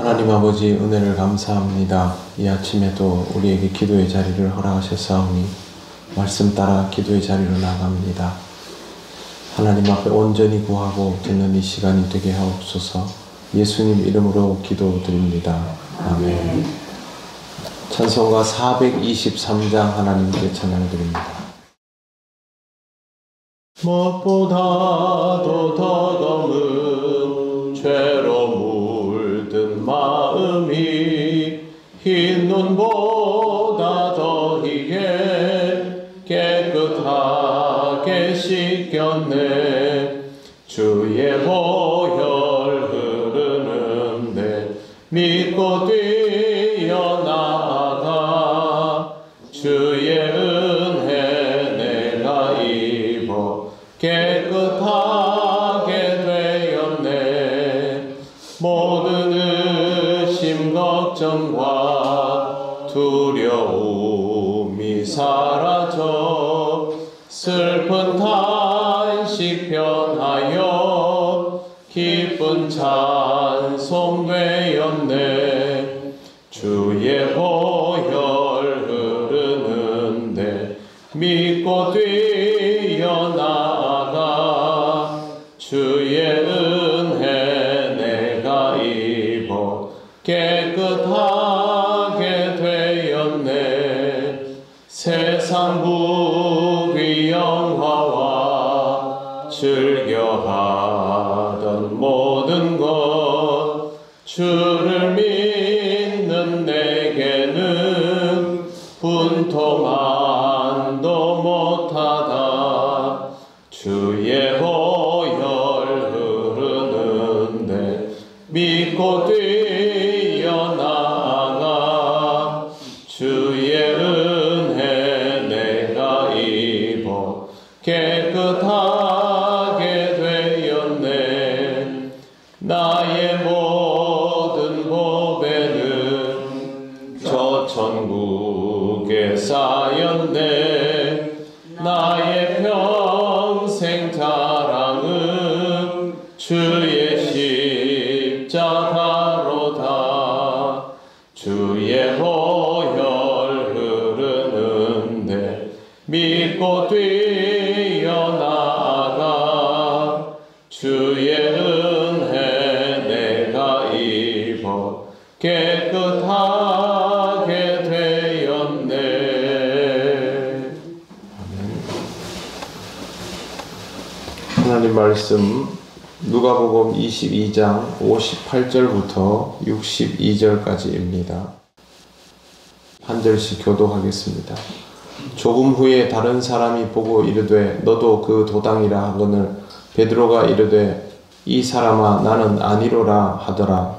하나님 아버지 은혜를 감사합니다. 이 아침에도 우리에게 기도의 자리를 허락하셨사오니 말씀 따라 기도의 자리로 나갑니다. 하나님 앞에 온전히 구하고 듣는 이 시간이 되게 하옵소서. 예수님 이름으로 기도드립니다. 아멘. 찬송가 423장 하나님께 찬양드립니다. 무엇보다도 더 검은 죄로 물든 마음이 흰 눈보다 더 희게 깨끗하게 씻겼네. 주의 보혈 흐르는데 믿고 뛰어나가 주의 은혜 내가 입어 깨끗하게 되었네. 모든 의심 걱정과 두려움이 사라져 슬픈 탄식 변하여 기쁜 찬송 되었네. 주의 보혈 흐르는데 믿고 뛰어나가 주의 은혜 내가 입어 깨끗하게 되었네. 세상 부귀 영화와 즐겨하던 모든 것 주를 믿는 내게는 분통한도 못하다. 주의 보혈 흐르는데 믿고 뛰어나가 주의 은혜 내가 입어 깨끗하게 되었네. 나의 모든 보배는 저 천국에 쌓였네. 나의 평생 자랑은 주의 십자가로다. 주의 보혈 흐르는데 믿고 뛰어나가 주의 은혜 내가 입어 깨끗하게 되었네. 하나님 말씀 누가복음 22장 58절부터 62절까지입니다. 한 절씩 교독하겠습니다. 조금 후에 다른 사람이 보고 이르되 너도 그 도당이라 하거늘 베드로가 이르되 이 사람아 나는 아니로라 하더라.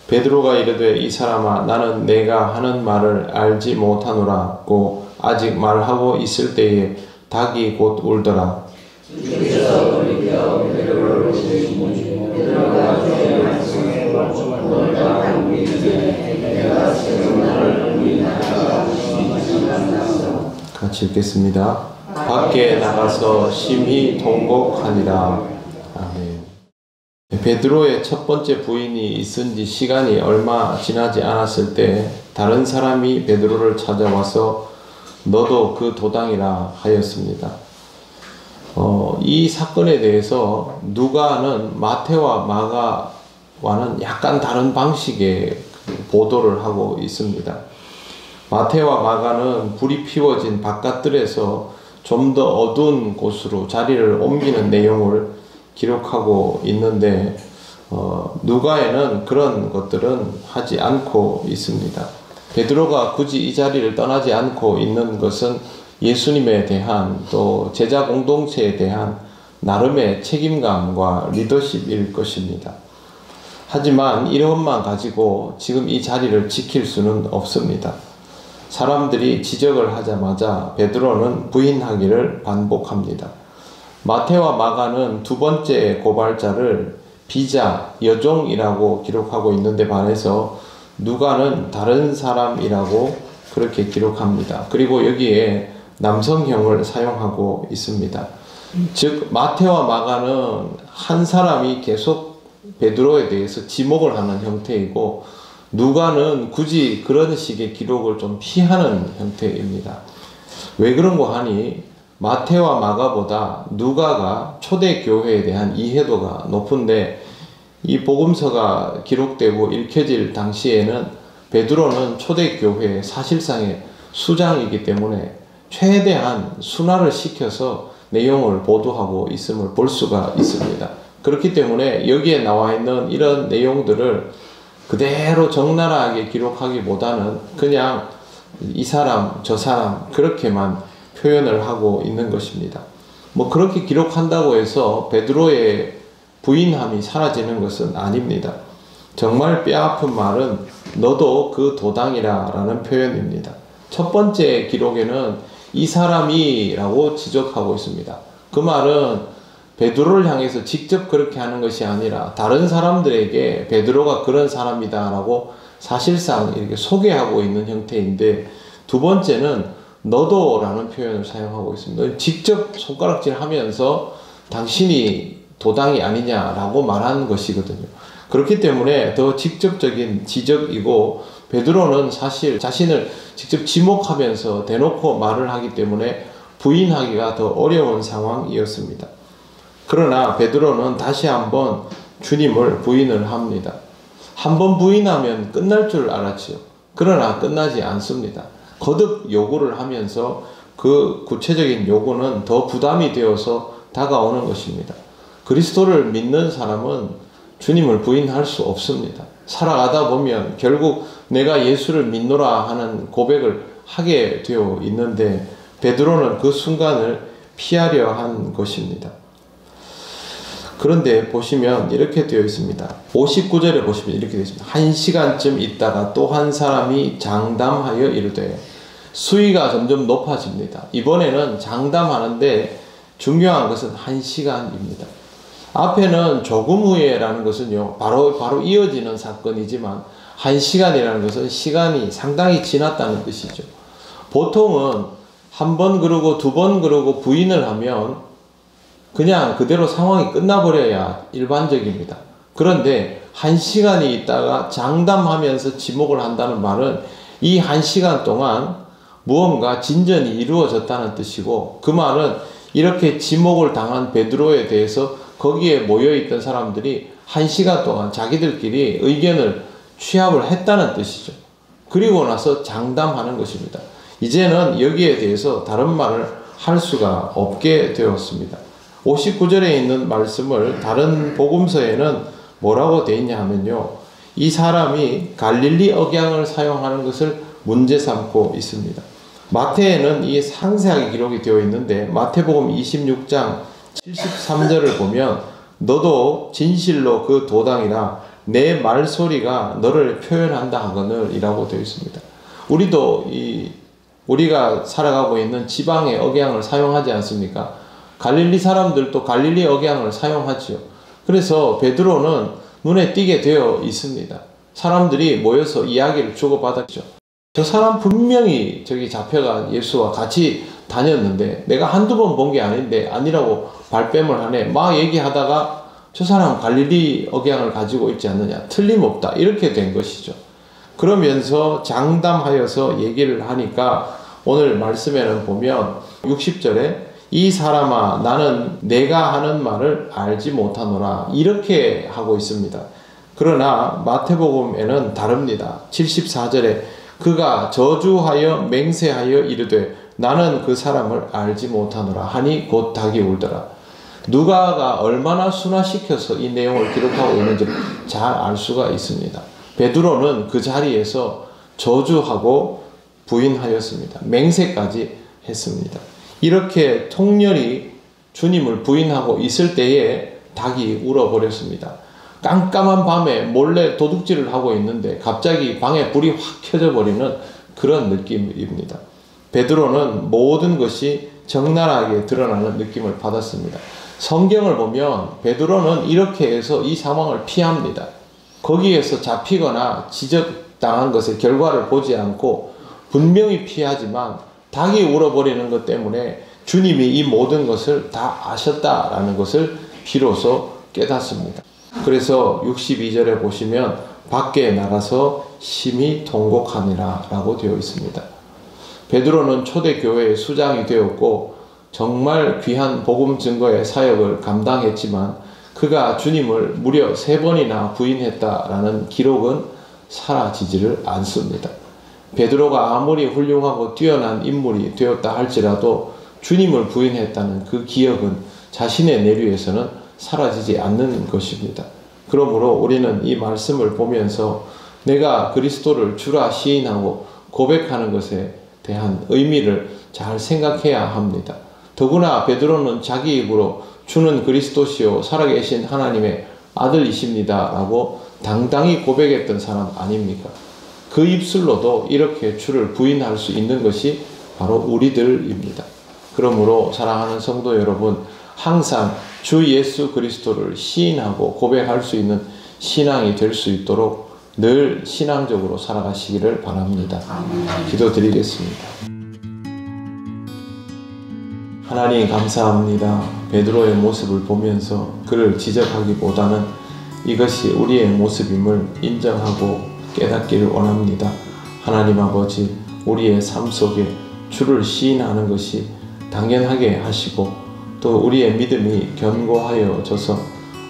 베드로가 이르되 이 사람아 나는 내가 하는 말을 알지 못하노라고 아직 말하고 있을 때에 닭이 곧 울더라. 같이 읽겠습니다. 밖에 나가서 심히 통곡하니라. 아멘. 베드로의 첫 번째 부인이 있은 지 시간이 얼마 지나지 않았을 때 다른 사람이 베드로를 찾아와서 너도 그 도당이라 하였습니다. 이 사건에 대해서 누가는 마태와 마가와는 약간 다른 방식의 보도를 하고 있습니다. 마태와 마가는 불이 피워진 바깥들에서 좀 더 어두운 곳으로 자리를 옮기는 내용을 기록하고 있는데 누가에는 그런 것들은 하지 않고 있습니다. 베드로가 굳이 이 자리를 떠나지 않고 있는 것은 예수님에 대한 또 제자 공동체에 대한 나름의 책임감과 리더십일 것입니다. 하지만 이것만 가지고 지금 이 자리를 지킬 수는 없습니다. 사람들이 지적을 하자마자 베드로는 부인하기를 반복합니다. 마태와 마가는 두 번째 고발자를 비자, 여종이라고 기록하고 있는데 반해서 누가는 다른 사람이라고 그렇게 기록합니다. 그리고 여기에 남성형을 사용하고 있습니다. 즉 마태와 마가는 한 사람이 계속 베드로에 대해서 지목을 하는 형태이고, 누가는 굳이 그런 식의 기록을 좀 피하는 형태입니다. 왜 그런고 하니 마태와 마가보다 누가가 초대교회에 대한 이해도가 높은데, 이 복음서가 기록되고 읽혀질 당시에는 베드로는 초대교회의 사실상의 수장이기 때문에 최대한 순화를 시켜서 내용을 보도하고 있음을 볼 수가 있습니다. 그렇기 때문에 여기에 나와 있는 이런 내용들을 그대로 적나라하게 기록하기보다는 그냥 이 사람 저 사람 그렇게만 표현을 하고 있는 것입니다. 뭐 그렇게 기록한다고 해서 베드로의 부인함이 사라지는 것은 아닙니다. 정말 뼈아픈 말은 너도 그 도당이라 라는 표현입니다. 첫 번째 기록에는 이 사람이 라고 지적하고 있습니다. 그 말은 베드로를 향해서 직접 그렇게 하는 것이 아니라 다른 사람들에게 베드로가 그런 사람이다 라고 사실상 이렇게 소개하고 있는 형태인데, 두 번째는 너도 라는 표현을 사용하고 있습니다. 직접 손가락질 하면서 당신이 도당이 아니냐라고 말하는 것이거든요. 그렇기 때문에 더 직접적인 지적이고, 베드로는 사실 자신을 직접 지목하면서 대놓고 말을 하기 때문에 부인하기가 더 어려운 상황이었습니다. 그러나 베드로는 다시 한번 주님을 부인을 합니다. 한번 부인하면 끝날 줄 알았지요. 그러나 끝나지 않습니다. 거듭 요구를 하면서 그 구체적인 요구는 더 부담이 되어서 다가오는 것입니다. 그리스도를 믿는 사람은 주님을 부인할 수 없습니다. 살아가다 보면 결국 내가 예수를 믿노라 하는 고백을 하게 되어 있는데, 베드로는 그 순간을 피하려 한 것입니다. 그런데 보시면 이렇게 되어 있습니다. 59절에 보시면 이렇게 되어 있습니다. 1시간쯤 있다가 또 한 사람이 장담하여 이르되, 수위가 점점 높아집니다. 이번에는 장담하는데 중요한 것은 1시간입니다. 앞에는 조금 후에라는 것은요, 바로 이어지는 사건이지만 1시간이라는 것은 시간이 상당히 지났다는 뜻이죠. 보통은 한 번 그러고 두 번 그러고 부인을 하면 그냥 그대로 상황이 끝나버려야 일반적입니다. 그런데 1시간이 있다가 장담하면서 지목을 한다는 말은 이 1시간 동안 무언가 진전이 이루어졌다는 뜻이고, 그 말은 이렇게 지목을 당한 베드로에 대해서 거기에 모여있던 사람들이 1시간 동안 자기들끼리 의견을 취합을 했다는 뜻이죠. 그리고 나서 장담하는 것입니다. 이제는 여기에 대해서 다른 말을 할 수가 없게 되었습니다. 59절에 있는 말씀을 다른 복음서에는 뭐라고 되어 있냐 하면요, 이 사람이 갈릴리 억양을 사용하는 것을 문제 삼고 있습니다. 마태에는 이게 상세하게 기록이 되어 있는데, 마태복음 26장 73절을 보면 너도 진실로 그 도당이라 내 말소리가 너를 표현한다 하거늘 이라고 되어 있습니다. 우리가 살아가고 있는 지방의 억양을 사용하지 않습니까? 갈릴리 사람들도 갈릴리 억양을 사용하지요. 그래서 베드로는 눈에 띄게 되어 있습니다. 사람들이 모여서 이야기를 주고받았죠. 저 사람 분명히 저기 잡혀간 예수와 같이 다녔는데 내가 한두 번 본 게 아니라고 발뺌을 하네. 막 얘기하다가 저 사람 갈릴리 억양을 가지고 있지 않느냐, 틀림없다, 이렇게 된 것이죠. 그러면서 장담하여서 얘기를 하니까 오늘 말씀에는 보면 60절에 이 사람아 나는 내가 하는 말을 알지 못하노라 이렇게 하고 있습니다. 그러나 마태복음에는 다릅니다. 74절에 그가 저주하여 맹세하여 이르되 나는 그 사람을 알지 못하노라 하니 곧 닭이 울더라. 누가가 얼마나 순화시켜서 이 내용을 기록하고 있는지를 잘 알 수가 있습니다. 베드로는 그 자리에서 저주하고 부인하였습니다. 맹세까지 했습니다. 이렇게 통렬히 주님을 부인하고 있을 때에 닭이 울어버렸습니다. 깜깜한 밤에 몰래 도둑질을 하고 있는데 갑자기 방에 불이 확 켜져 버리는 그런 느낌입니다. 베드로는 모든 것이 적나라하게 드러나는 느낌을 받았습니다. 성경을 보면 베드로는 이렇게 해서 이 상황을 피합니다. 거기에서 잡히거나 지적당한 것의 결과를 보지 않고 분명히 피하지만 닭이 울어버리는 것 때문에 주님이 이 모든 것을 다 아셨다라는 것을 비로소 깨닫습니다. 그래서 62절에 보시면 밖에 나가서 심히 통곡하니라 라고 되어 있습니다. 베드로는 초대교회의 수장이 되었고 정말 귀한 복음 증거의 사역을 감당했지만 그가 주님을 무려 3번이나 부인했다라는 기록은 사라지지를 않습니다. 베드로가 아무리 훌륭하고 뛰어난 인물이 되었다 할지라도 주님을 부인했다는 그 기억은 자신의 내류에서는 사라지지 않는 것입니다. 그러므로 우리는 이 말씀을 보면서 내가 그리스도를 주라 시인하고 고백하는 것에 대한 의미를 잘 생각해야 합니다. 더구나 베드로는 자기 입으로 주는 그리스도시요 살아계신 하나님의 아들이십니다 라고 당당히 고백했던 사람 아닙니까? 그 입술로도 이렇게 주를 부인할 수 있는 것이 바로 우리들입니다. 그러므로 사랑하는 성도 여러분, 항상 주 예수 그리스도를 시인하고 고백할 수 있는 신앙이 될 수 있도록 늘 신앙적으로 살아가시기를 바랍니다. 기도드리겠습니다. 하나님 감사합니다. 베드로의 모습을 보면서 그를 지적하기보다는 이것이 우리의 모습임을 인정하고 깨닫기를 원합니다. 하나님 아버지, 우리의 삶 속에 주를 시인하는 것이 당연하게 하시고 또 우리의 믿음이 견고하여져서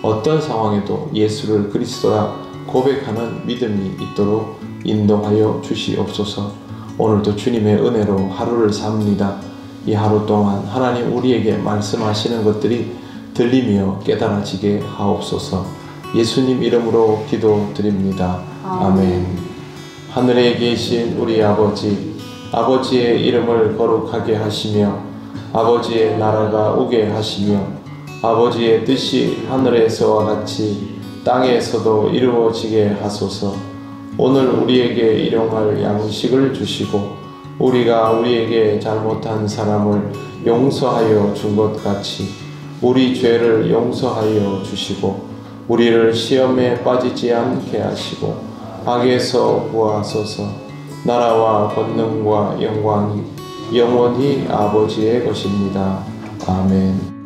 어떤 상황에도 예수를 그리스도라 고백하는 믿음이 있도록 인도하여 주시옵소서. 오늘도 주님의 은혜로 하루를 삽니다. 이 하루 동안 하나님 우리에게 말씀하시는 것들이 들리며 깨달아지게 하옵소서. 예수님 이름으로 기도드립니다. 아멘. 하늘에 계신 우리 아버지, 아버지의 이름을 거룩하게 하시며 아버지의 나라가 오게 하시며 아버지의 뜻이 하늘에서와 같이 땅에서도 이루어지게 하소서. 오늘 우리에게 일용할 양식을 주시고 우리가 우리에게 잘못한 사람을 용서하여 준 것 같이 우리 죄를 용서하여 주시고 우리를 시험에 빠지지 않게 하시고 악에서 구하소서. 나라와 권능과 영광이 영원히 아버지의 것입니다. 아멘.